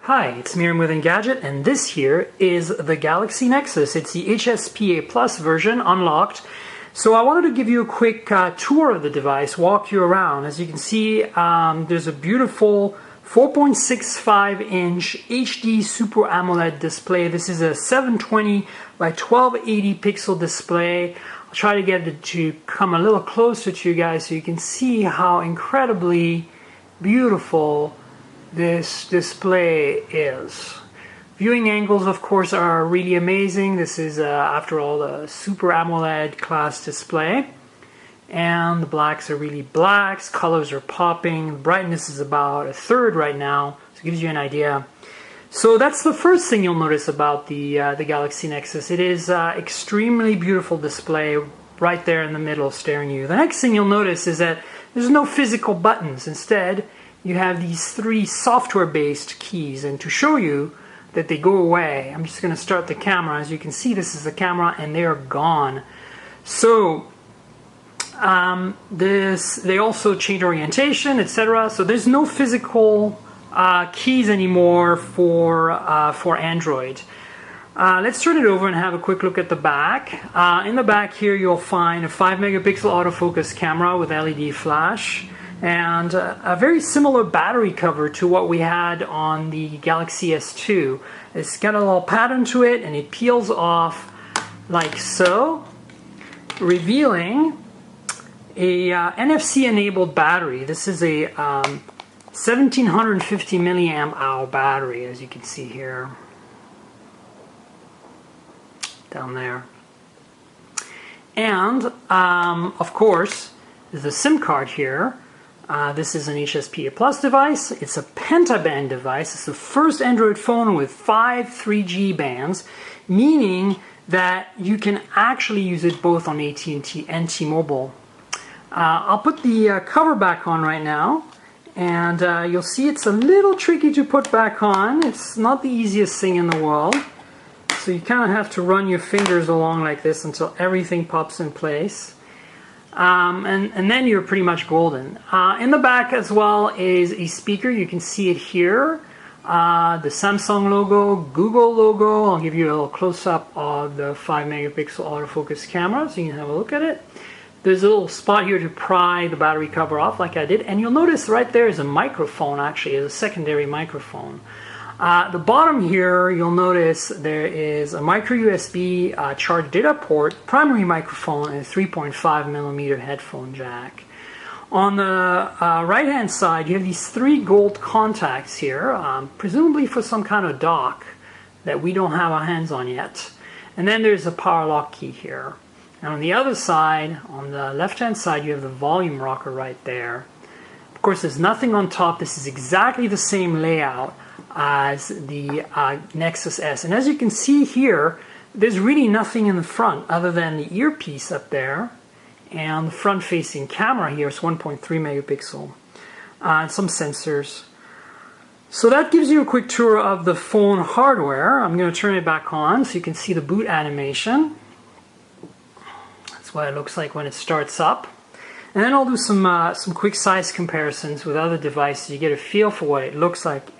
Hi, it's Miriam with Engadget, and this here is the Galaxy Nexus. It's the HSPA Plus version, unlocked. So I wanted to give you a quick tour of the device, walk you around. As you can see, there's a beautiful 4.65-inch HD Super AMOLED display. This is a 720 by 1280 pixel display. I'll try to get it to come a little closer to you guys so you can see how incredibly beautiful this display is. Viewing angles, of course, are really amazing. This is, after all, a Super AMOLED class display. And the blacks are really blacks, colors are popping, the brightness is about a third right now, so it gives you an idea. So that's the first thing you'll notice about the Galaxy Nexus. It is extremely beautiful display right there in the middle staring at you. The next thing you'll notice is that there's no physical buttons. Instead, you have these three software-based keys, and to show you that they go away, I'm just going to start the camera. As you can see, this is the camera, and they are gone. So they also change orientation, etc. So there's no physical keys anymore for Android. Let's turn it over and have a quick look at the back. In the back here, you'll find a 5-megapixel autofocus camera with LED flash, and a very similar battery cover to what we had on the Galaxy S2. It's got a little pattern to it, and it peels off like so, revealing a NFC-enabled battery. This is a 1750 milliamp hour battery, as you can see here, down there. And, of course, there's a SIM card here. This is an HSPA Plus device. It's a pentaband device. It's the first Android phone with 5 3G bands, meaning that you can actually use it both on AT&T and T-Mobile. I'll put the cover back on right now, and you'll see it's a little tricky to put back on. It's not the easiest thing in the world. So you kind of have to run your fingers along like this until everything pops in place. And then you're pretty much golden. In the back as well is a speaker. You can see it here. The Samsung logo, Google logo. I'll give you a little close-up of the 5-megapixel autofocus camera so you can have a look at it. There's a little spot here to pry the battery cover off like I did. And you'll notice right there is a microphone, actually, a secondary microphone. The bottom here, you'll notice there is a micro USB charge data port, primary microphone, and a 3.5 millimeter headphone jack. On the right hand side, you have these 3 gold contacts here, presumably for some kind of dock that we don't have our hands on yet. And then there's a power lock key here. And on the other side, on the left hand side, you have the volume rocker right there. Of course, there's nothing on top. This is exactly the same layout as the Nexus S. And as you can see here, there's really nothing in the front other than the earpiece up there, and the front-facing camera here is 1.3 megapixel, and some sensors. So that gives you a quick tour of the phone hardware. I'm going to turn it back on so you can see the boot animation. That's what it looks like when it starts up. And then I'll do some quick size comparisons with other devices. You get a feel for what it looks like.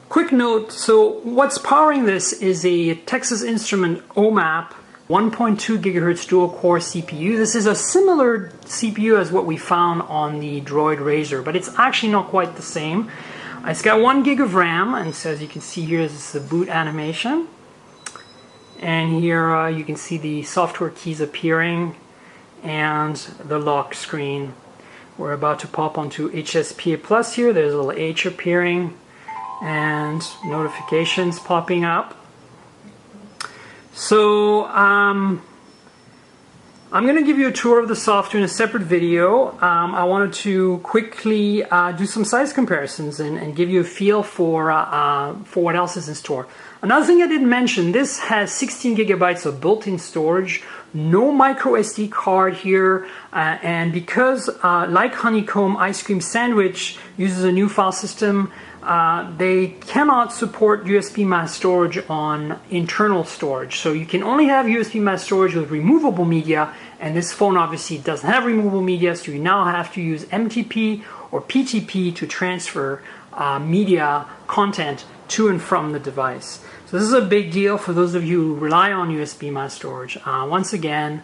Quick note, so what's powering this is a Texas Instrument OMAP 1.2 gigahertz dual-core CPU. This is a similar CPU as what we found on the Droid Razr, but it's actually not quite the same. It's got 1 gig of RAM, and so as you can see here, this is the boot animation. And here you can see the software keys appearing and the lock screen. We're about to pop onto HSPA Plus here. There's a little H appearing and notifications popping up. So I'm going to give you a tour of the software in a separate video. I wanted to quickly do some size comparisons and give you a feel for what else is in store. Another thing I didn't mention, this has 16 gigabytes of built-in storage, no micro SD card here, and because like Honeycomb Ice Cream Sandwich uses a new file system, they cannot support USB mass storage on internal storage. So you can only have USB mass storage with removable media, and this phone obviously doesn't have removable media, so you now have to use MTP or PTP to transfer media content to and from the device. So this is a big deal for those of you who rely on USB mass storage. Once again,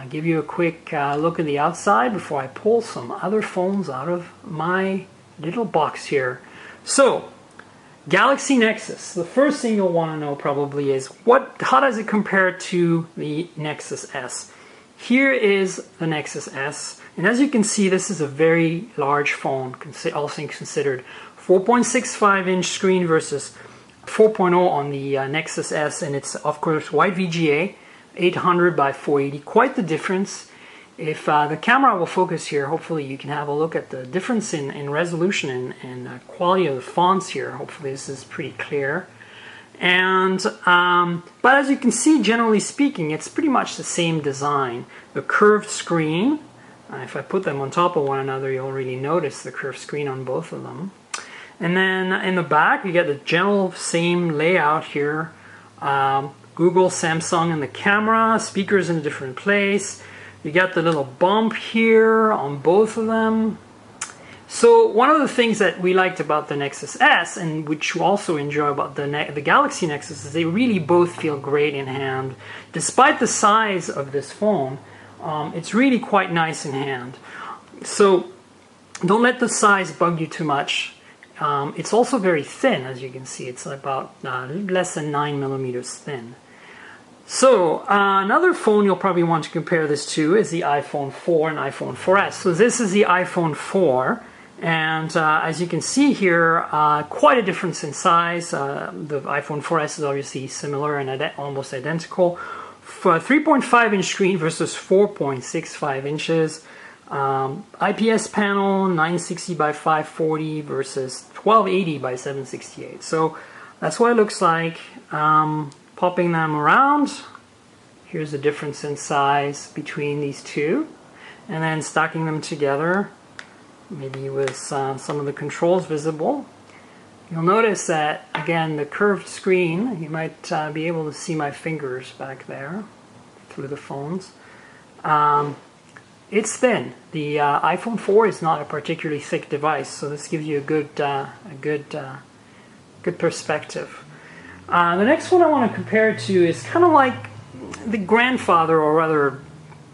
give you a quick look at the outside before I pull some other phones out of my little box here. So, Galaxy Nexus. The first thing you'll want to know probably is how does it compare to the Nexus S? Here is the Nexus S, and as you can see, this is a very large phone, all things considered. 4.65-inch screen versus 4.0 on the Nexus S, and it's of course wide VGA, 800 by 480. Quite the difference. If the camera will focus here, hopefully you can have a look at the difference in resolution and quality of the fonts here. Hopefully this is pretty clear. And but as you can see, generally speaking, it's pretty much the same design. The curved screen, if I put them on top of one another, you'll really notice the curved screen on both of them. And then in the back, you get the general same layout here. Google, Samsung, and the camera, speakers in a different place. You got the little bump here on both of them. So one of the things that we liked about the Nexus S, and which you also enjoy about the Galaxy Nexus, is they really both feel great in hand. Despite the size of this phone, it's really quite nice in hand. So don't let the size bug you too much. It's also very thin, as you can see. It's about less than 9 millimeters thin. So another phone you'll probably want to compare this to is the iPhone 4 and iPhone 4S. So this is the iPhone 4, and as you can see here, quite a difference in size. The iPhone 4S is obviously similar and almost identical. 3.5-inch screen versus 4.65 inches. IPS panel, 960 by 540 versus 1280 by 768. So that's what it looks like. Popping them around, here's the difference in size between these two, and then stacking them together, maybe with some of the controls visible. You'll notice that, again, the curved screen, you might be able to see my fingers back there through the phones. It's thin. The iPhone 4 is not a particularly thick device, so this gives you a good perspective. The next one I want to compare it to is kind of like the grandfather, or rather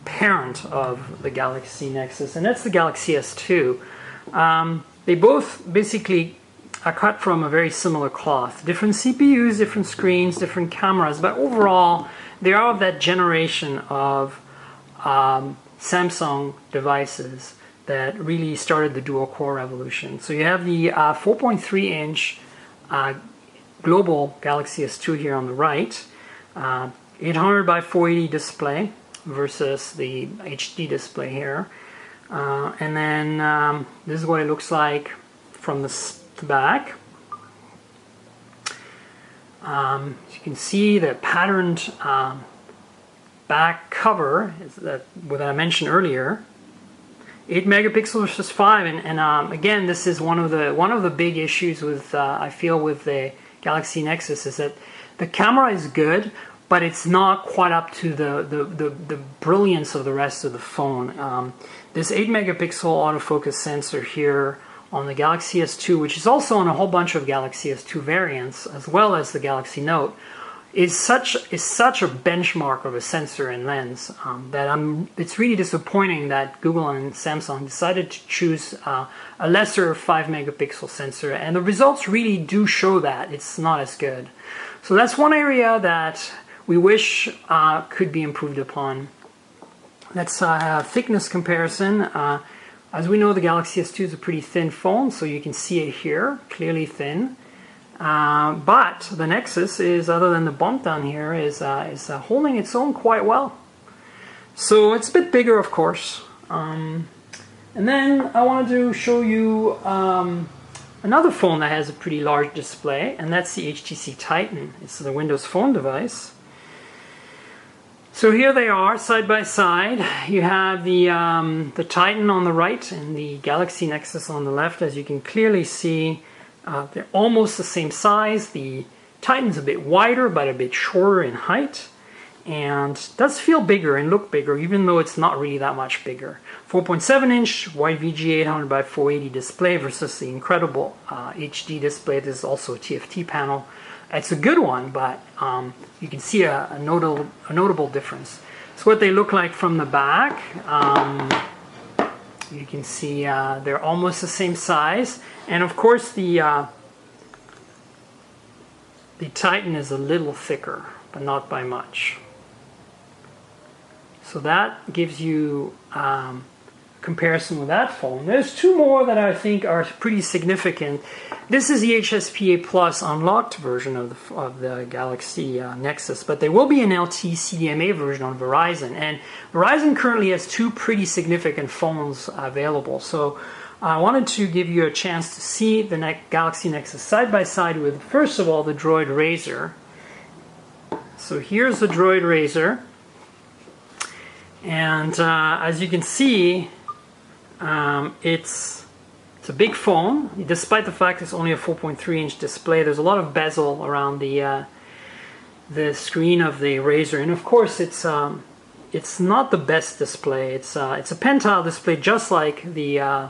parent, of the Galaxy Nexus, and that's the Galaxy S2. They both basically are cut from a very similar cloth. Different CPUs, different screens, different cameras, but overall they are of that generation of Samsung devices that really started the dual-core revolution. So you have the 4.3-inch global Galaxy S2 here on the right, 800 by 480 display versus the HD display here, and then this is what it looks like from the back. You can see the patterned back cover that I mentioned earlier. 8 megapixels versus 5, and again, this is one of the big issues with I feel with the Galaxy Nexus, is that the camera is good, but it's not quite up to the brilliance of the rest of the phone. This 8 megapixel autofocus sensor here on the Galaxy S2, which is also on a whole bunch of Galaxy S2 variants, as well as the Galaxy Note, is such a benchmark of a sensor and lens that it's really disappointing that Google and Samsung decided to choose a lesser 5 megapixel sensor, and the results really do show that it's not as good. So that's one area that we wish could be improved upon. Let's have thickness comparison. As we know, the Galaxy S2 is a pretty thin phone, so you can see it here, clearly thin. But the Nexus is, other than the bump down here, is holding its own quite well. So it's a bit bigger, of course. And then I wanted to show you another phone that has a pretty large display, and that's the HTC Titan. It's the Windows Phone device. So here they are, side by side. You have the Titan on the right and the Galaxy Nexus on the left. As you can clearly see, they're almost the same size. The Titan's a bit wider, but a bit shorter in height. and does feel bigger and look bigger, even though it's not really that much bigger. 4.7-inch wide VGA 800 by 480 display versus the incredible HD display. This is also a TFT panel. It's a good one, but you can see a notable difference. So what they look like from the back, you can see they're almost the same size, and of course the Titan is a little thicker, but not by much. So that gives you comparison with that phone. There's two more that I think are pretty significant. This is the HSPA Plus unlocked version of the Galaxy Nexus, but there will be an LTE CDMA version on Verizon, and Verizon currently has two pretty significant phones available. So I wanted to give you a chance to see the Galaxy Nexus side by side with, first of all, the Droid Razr. So here's the Droid Razr, and as you can see, it's a big phone. Despite the fact it's only a 4.3-inch display, there's a lot of bezel around the screen of the Razr, and of course it's not the best display. It's a pen-tile display, just like the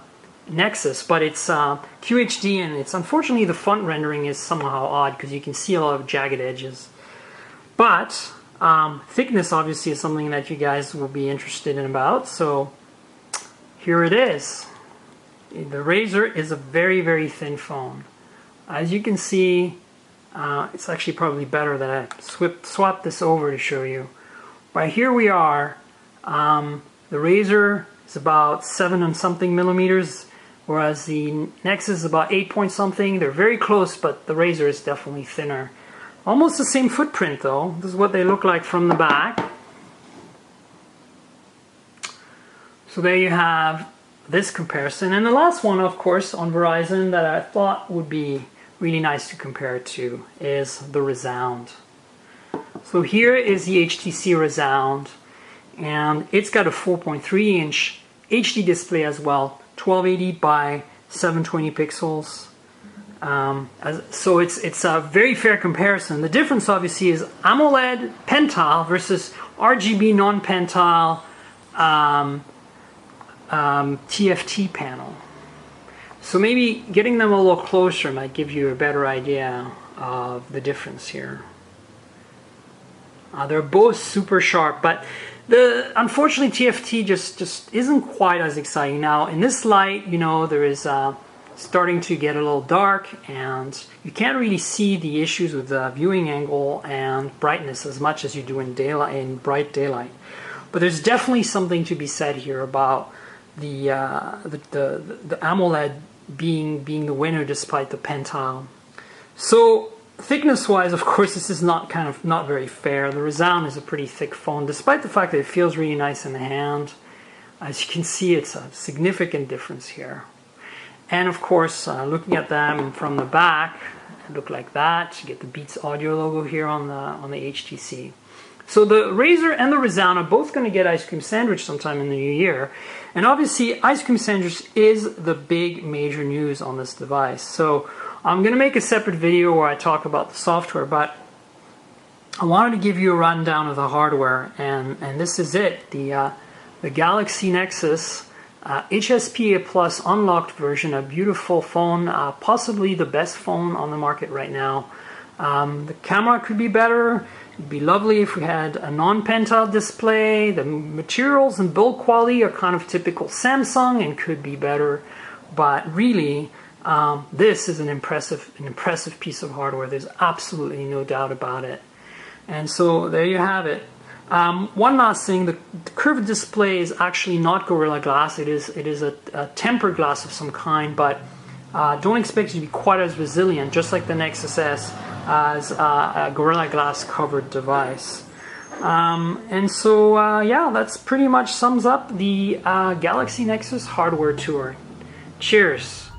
Nexus, but it's QHD, and it's unfortunately the font rendering is somehow odd because you can see a lot of jagged edges. But thickness obviously is something that you guys will be interested in about. So here it is. The Razr is a very, very thin phone. As you can see, it's actually probably better that I swap this over to show you. But here we are. The Razr is about 7 and something millimeters, whereas the Nexus is about 8 point something. They're very close, but the Razr is definitely thinner. Almost the same footprint though. This is what they look like from the back. So there you have this comparison. And the last one, of course, on Verizon that I thought would be really nice to compare it to is the Resound. So here is the HTC Resound, and it's got a 4.3-inch HD display as well, 1280 by 720 pixels. So it's a very fair comparison. The difference obviously is AMOLED pen-tile versus RGB non-pen-tile TFT panel. So maybe getting them a little closer might give you a better idea of the difference here. They're both super sharp, but unfortunately TFT just isn't quite as exciting. Now in this light, you know, there is starting to get a little dark, and you can't really see the issues with the viewing angle and brightness as much as you do in daylight, in bright daylight. But there's definitely something to be said here about the AMOLED being the winner despite the pen-tile. So thickness-wise, of course, this is not very fair. The Resound is a pretty thick phone, despite the fact that it feels really nice in the hand. As you can see, it's a significant difference here. And of course, looking at them from the back, they look like that. You get the Beats Audio logo here on the HTC. So the Razr and the Resound are both going to get Ice Cream Sandwich sometime in the new year. And obviously, Ice Cream Sandwich is the big major news on this device. So I'm going to make a separate video where I talk about the software, but I wanted to give you a rundown of the hardware, and this is it. The Galaxy Nexus HSPA Plus unlocked version, a beautiful phone, possibly the best phone on the market right now. The camera could be better. It'd be lovely if we had a non-pen-tile display. The materials and build quality are kind of typical Samsung and could be better, but really this is an impressive piece of hardware. There's absolutely no doubt about it. And so there you have it. One last thing, the curved display is actually not Gorilla Glass. It is a tempered glass of some kind, but don't expect it to be quite as resilient, just like the Nexus S, as a Gorilla Glass covered device. And so yeah, that's pretty much sums up the Galaxy Nexus hardware tour. Cheers!